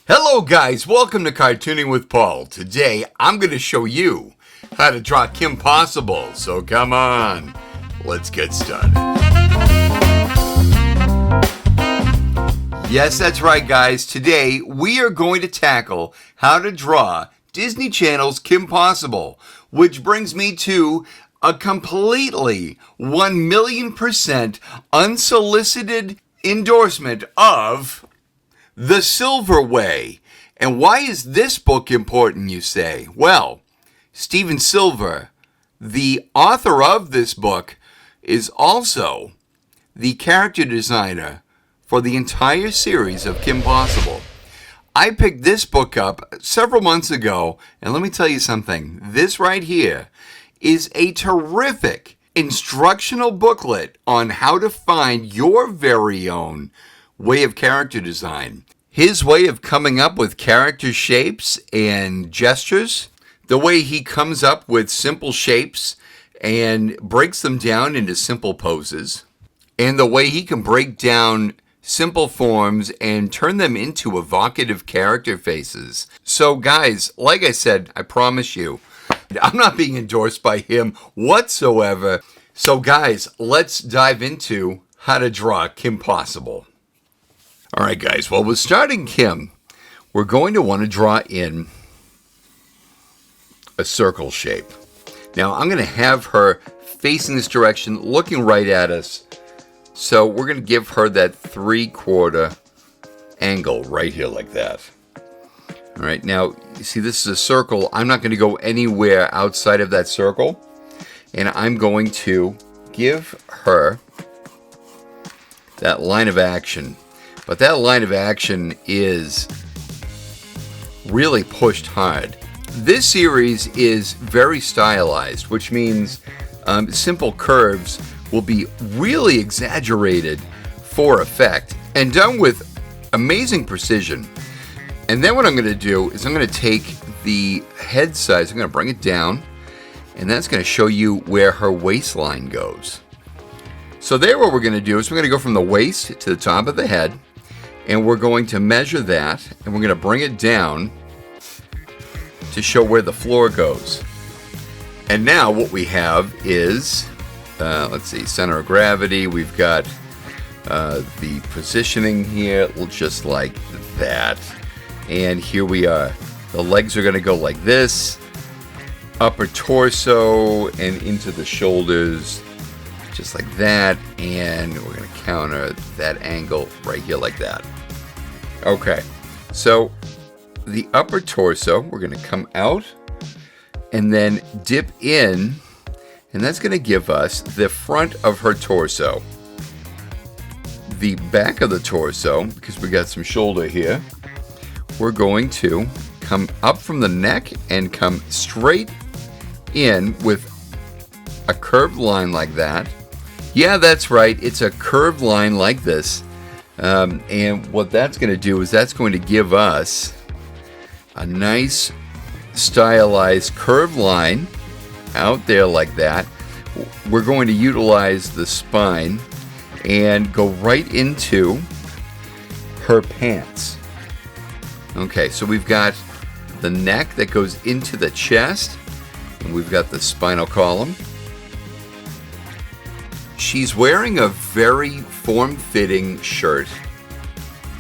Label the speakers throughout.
Speaker 1: Hello guys, welcome to Cartooning with Paul. Today I'm going to show you how to draw Kim Possible. So come on, let's get started. Yes, that's right guys. Today we are going to tackle how to draw Disney Channel's Kim Possible, which brings me to a completely 1,000,000% unsolicited endorsement of The Silver Way. And why is this book important, you say? Well, Steven Silver, the author of this book, is also the character designer for the entire series of Kim Possible. I picked this book up several months ago, and let me tell you something. This right here is a terrific instructional booklet on how to find your very own way of character design. His way of coming up with character shapes and gestures, the way he comes up with simple shapes and breaks them down into simple poses, and the way he can break down simple forms and turn them into evocative character faces. So guys, like I said, I promise you, I'm not being endorsed by him whatsoever. So guys, let's dive into how to draw Kim Possible. All right, guys, well, with starting Kim, we're going to want to draw in a circle shape. Now, I'm going to have her facing this direction, looking right at us. So we're going to give her that 3/4 angle right here like that. All right, now, you see, this is a circle. I'm not going to go anywhere outside of that circle. And I'm going to give her that line of action. But that line of action is really pushed hard. This series is very stylized, which means simple curves will be really exaggerated for effect and done with amazing precision. And then what I'm going to do is I'm going to take the head size, I'm going to bring it down, and that's going to show you where her waistline goes. So there, what we're going to do is we're going to go from the waist to the top of the head, and we're going to measure that, and we're going to bring it down to show where the floor goes. And now what we have is, let's see, center of gravity. We've got the positioning here, just like that. And here we are. The legs are going to go like this, upper torso and into the shoulders, just like that. And we're going to counter that angle right here like that. Okay, so the upper torso, we're going to come out and then dip in, and that's going to give us the front of her torso. The back of the torso, because we got some shoulder here, we're going to come up from the neck and come straight in with a curved line like that. Yeah, that's right, it's a curved line like this. And what that's going to do is that's going to give us a nice stylized curved line out there like that. We're going to utilize the spine and go right into her pants. Okay, so we've got the neck that goes into the chest, and we've got the spinal column. She's wearing a very form-fitting shirt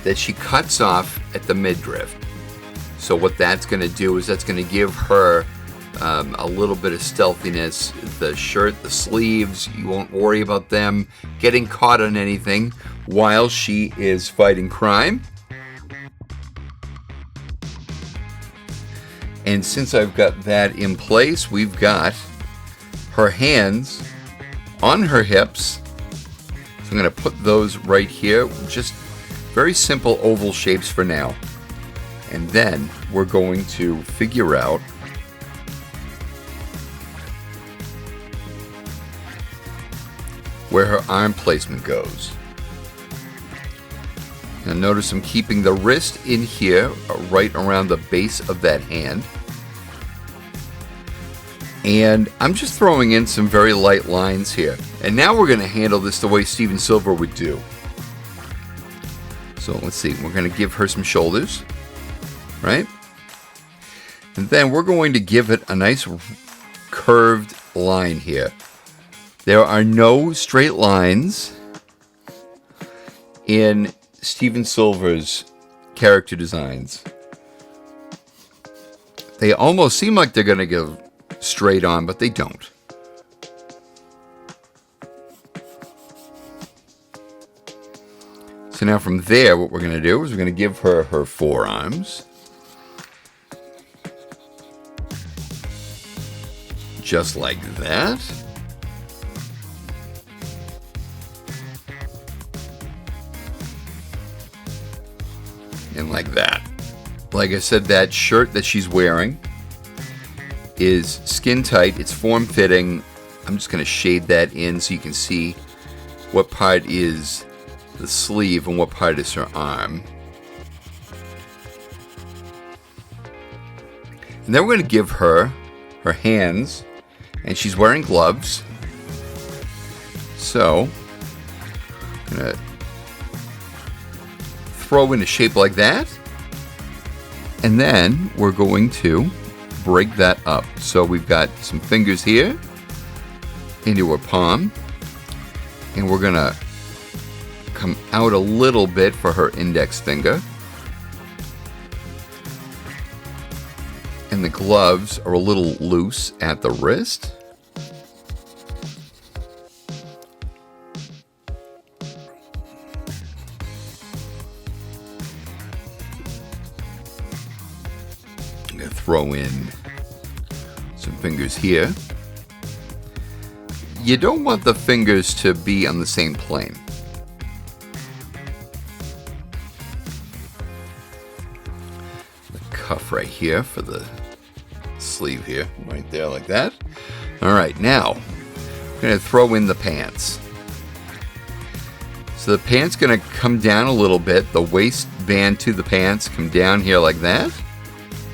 Speaker 1: that she cuts off at the midriff. So what that's going to do is that's going to give her a little bit of stealthiness. The shirt, the sleeves, you won't worry about them getting caught on anything while she is fighting crime. And since I've got that in place, we've got her hands on her hips. So I'm going to put those right here. Just very simple oval shapes for now. And then we're going to figure out where her arm placement goes. Now notice I'm keeping the wrist in here, right around the base of that hand. And I'm just throwing in some very light lines here. And now we're going to handle this the way Steven Silver would do. So let's see, we're going to give her some shoulders. right? And then we're going to give it a nice curved line here. There are no straight lines in Steven Silver's character designs. They almost seem like they're going to go straight on, but they don't. So now from there, what we're going to do is we're going to give her her forearms. Just like that. And like that. Like I said, that shirt that she's wearing is skin tight. It's form fitting. I'm just going to shade that in so you can see what part is the sleeve and what part is her arm. And then we're going to give her her hands, and she's wearing gloves. So I'm going to throw in a shape like that, and then we're going to break that up. So we've got some fingers here into her palm, and we're going to come out a little bit for her index finger. And the gloves are a little loose at the wrist. I'm going to throw in some fingers here. You don't want the fingers to be on the same plane. Cuff right here for the sleeve here, right there like that. All right, now I'm going to throw in the pants. So the pants going to come down a little bit. The waistband to the pants come down here like that.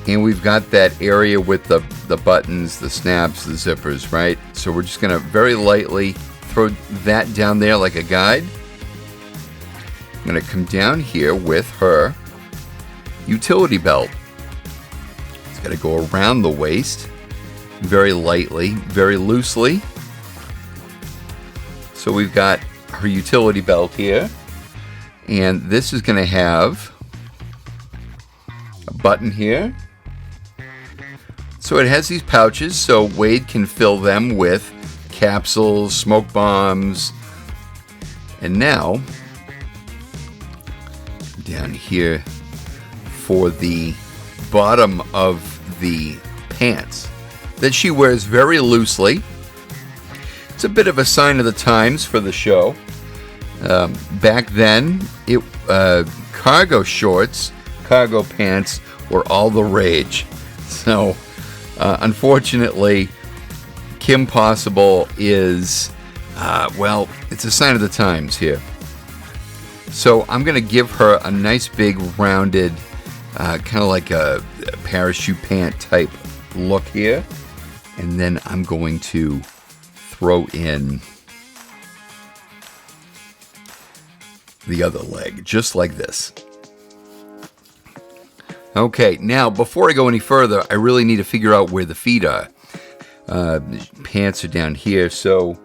Speaker 1: And we've got that area with the buttons, the snaps, the zippers, right? So we're just going to very lightly throw that down there like a guide. I'm going to come down here with her utility belt. Got to go around the waist very lightly, very loosely. So we've got her utility belt here, and this is going to have a button here. So it has these pouches, so Wade can fill them with capsules, smoke bombs, and now down here for the bottom of the pants that she wears very loosely. It's a bit of a sign of the times for the show. Back then, cargo shorts, cargo pants were all the rage. So, unfortunately, Kim Possible is, it's a sign of the times here. So I'm going to give her a nice big rounded kind of like a parachute pant type look here, and then I'm going to throw in the other leg just like this. Okay, now before I go any further, I really need to figure out where the feet are. The pants are down here, so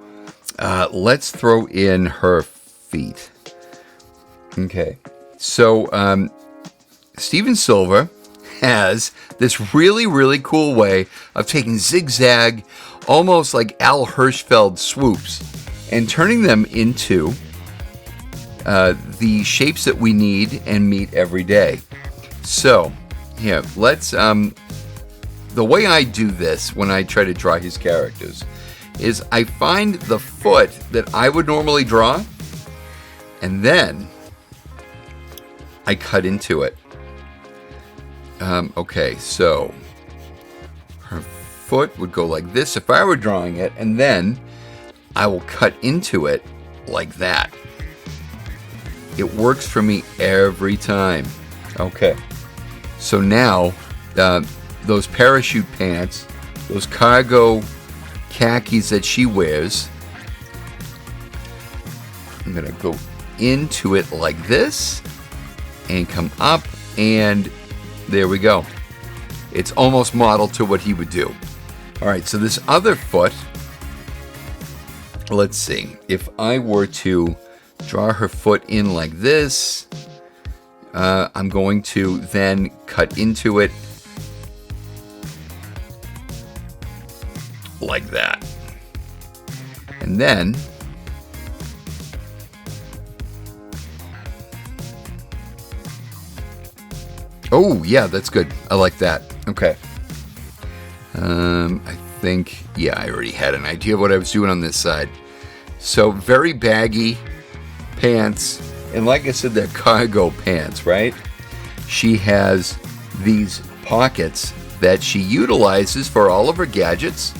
Speaker 1: let's throw in her feet. Okay, so Steven Silver has this really, really cool way of taking zigzag, almost like Al Hirschfeld swoops, and turning them into the shapes that we need and meet every day. So, yeah, let's, the way I do this when I try to draw his characters is I find the foot that I would normally draw, and then I cut into it. Okay, so her foot would go like this if I were drawing it, and then I will cut into it like that. It works for me every time. Okay, so now those parachute pants, those cargo khakis that she wears, I'm gonna go into it like this and come up, and There we go. It's almost modeled to what he would do. All right, so this other foot, let's see. If I were to draw her foot in like this, I'm going to then cut into it like that. And then oh, yeah, that's good. I like that. Okay. I think, yeah, I already had an idea of what I was doing on this side. So very baggy pants. And like I said, they're cargo pants, right? She has these pockets that she utilizes for all of her gadgets.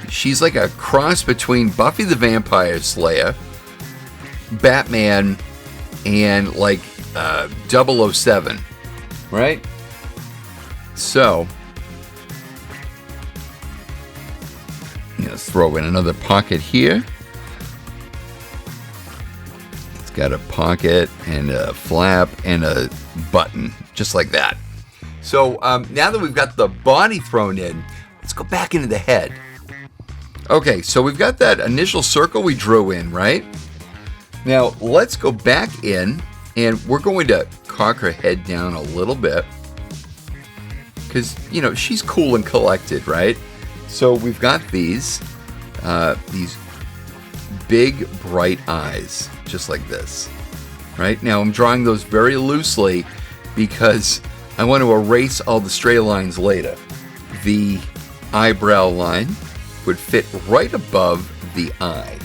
Speaker 1: She's like a cross between Buffy the Vampire Slayer, Batman, and like 007, right? So, let's throw in another pocket here. It's got a pocket and a flap and a button, just like that. So now that we've got the body thrown in, let's go back into the head. Okay, so we've got that initial circle we drew in, right? Now let's go back in, and we're going to cock her head down a little bit because, you know, she's cool and collected, right? So we've got these big, bright eyes, just like this, right? Now I'm drawing those very loosely because I want to erase all the stray lines later. The eyebrow line would fit right above the eye,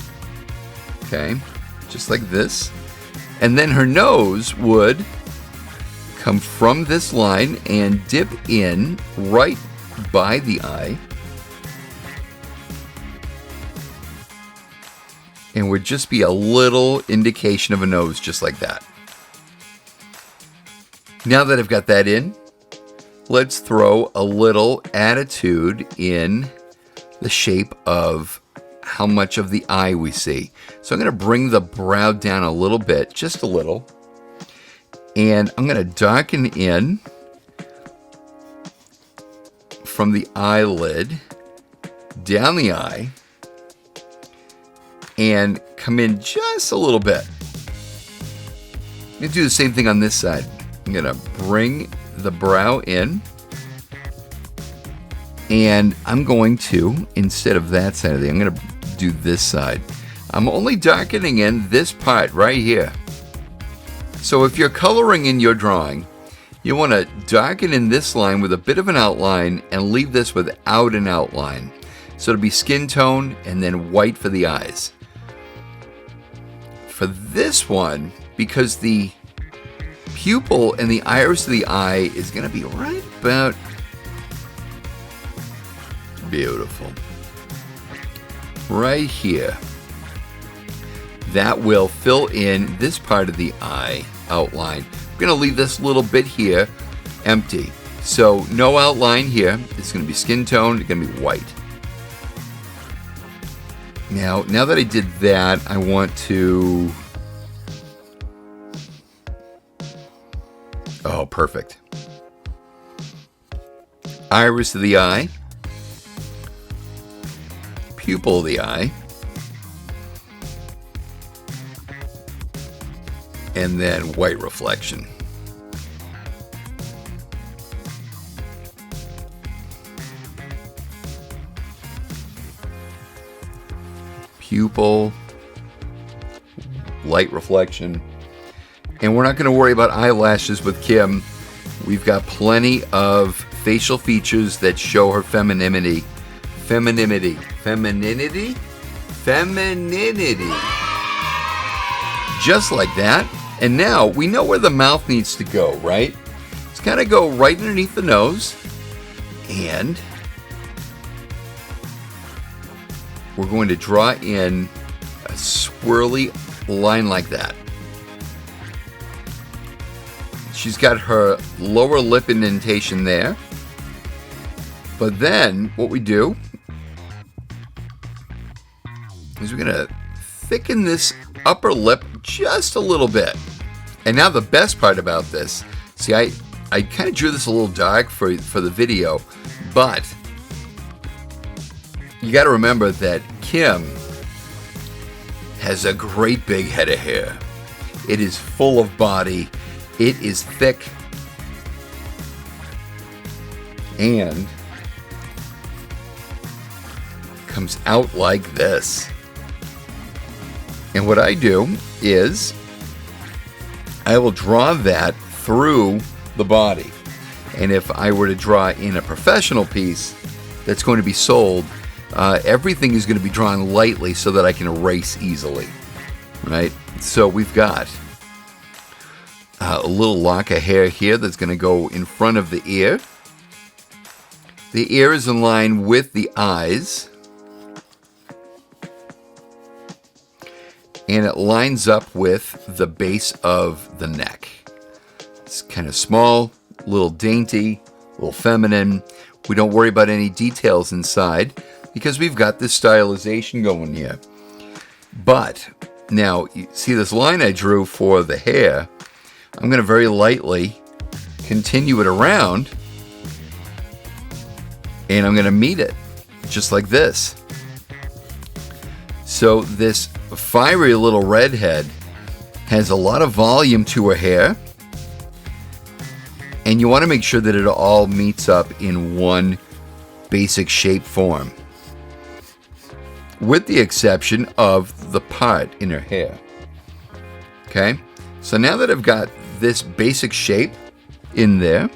Speaker 1: okay? Just like this. And then her nose would come from this line and dip in right by the eye. And would just be a little indication of a nose, just like that. Now that I've got that in, let's throw a little attitude in the shape of how much of the eye we see. So I'm going to bring the brow down a little bit, just a little. And I'm going to darken in from the eyelid down the eye and come in just a little bit. I'm going to do the same thing on this side. I'm going to bring the brow in. And I'm going to, instead of that side of the, I'm going to do this side. I'm only darkening in this part right here. So if you're coloring in your drawing, you want to darken in this line with a bit of an outline and leave this without an outline. So it'll be skin tone and then white for the eyes. For this one, because the pupil and the iris of the eye is going to be right about beautiful. Right here. That will fill in this part of the eye outline. I'm going to leave this little bit here empty. So no outline here. It's going to be skin tone. It's going to be white. Now that I did that, I want to... Oh, perfect. Iris of the eye. Pupil of the eye. And then white reflection. Pupil, light reflection. And we're not going to worry about eyelashes with Kim. We've got plenty of facial features that show her femininity. Femininity. Just like that. And now we know where the mouth needs to go, right? It's got to go right underneath the nose. And we're going to draw in a swirly line like that. She's got her lower lip indentation there. But then what we do is we're going to thicken this upper lip just a little bit. And now the best part about this See, I kind of drew this a little dark for the video, but you got to remember that Kim has a great big head of hair. It is full of body. It is thick. And comes out like this. And what I do is I will draw that through the body. And if I were to draw in a professional piece that's going to be sold, everything is going to be drawn lightly so that I can erase easily, right? So we've got a little lock of hair here that's going to go in front of the ear. The ear is in line with the eyes. And it lines up with the base of the neck. It's kind of small, a little dainty, a little feminine. We don't worry about any details inside because we've got this stylization going here. But now, you see this line I drew for the hair? I'm going to very lightly continue it around, and I'm going to meet it just like this. So this fiery little redhead has a lot of volume to her hair, and you want to make sure that it all meets up in one basic shape form, with the exception of the part in her hair. Okay, so now that I've got this basic shape in there,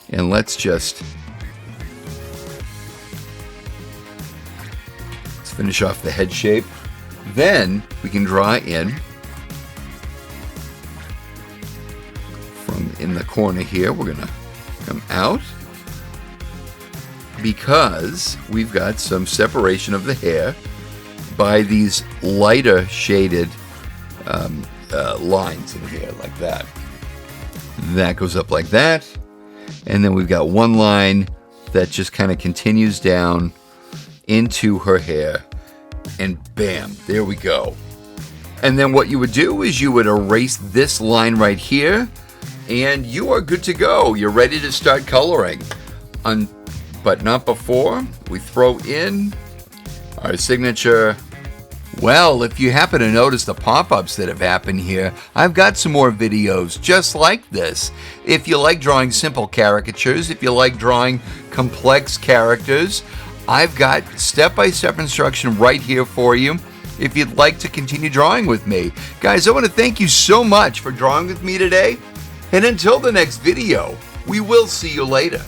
Speaker 1: and let's finish off the head shape. Then we can draw in from in the corner here. We're gonna come out because we've got some separation of the hair by these lighter shaded lines in here, like that. That goes up like that, and then we've got one line that just kind of continues down into her hair, and bam, there we go. And then what you would do is you would erase this line right here, and you are good to go. You're ready to start coloring. But not before we throw in our signature. Well, if you happen to notice the pop-ups that have happened here, I've got some more videos just like this. If you like drawing simple caricatures, if you like drawing complex characters, I've got step-by-step instruction right here for you if you'd like to continue drawing with me. Guys, I want to thank you so much for drawing with me today. And until the next video, we will see you later.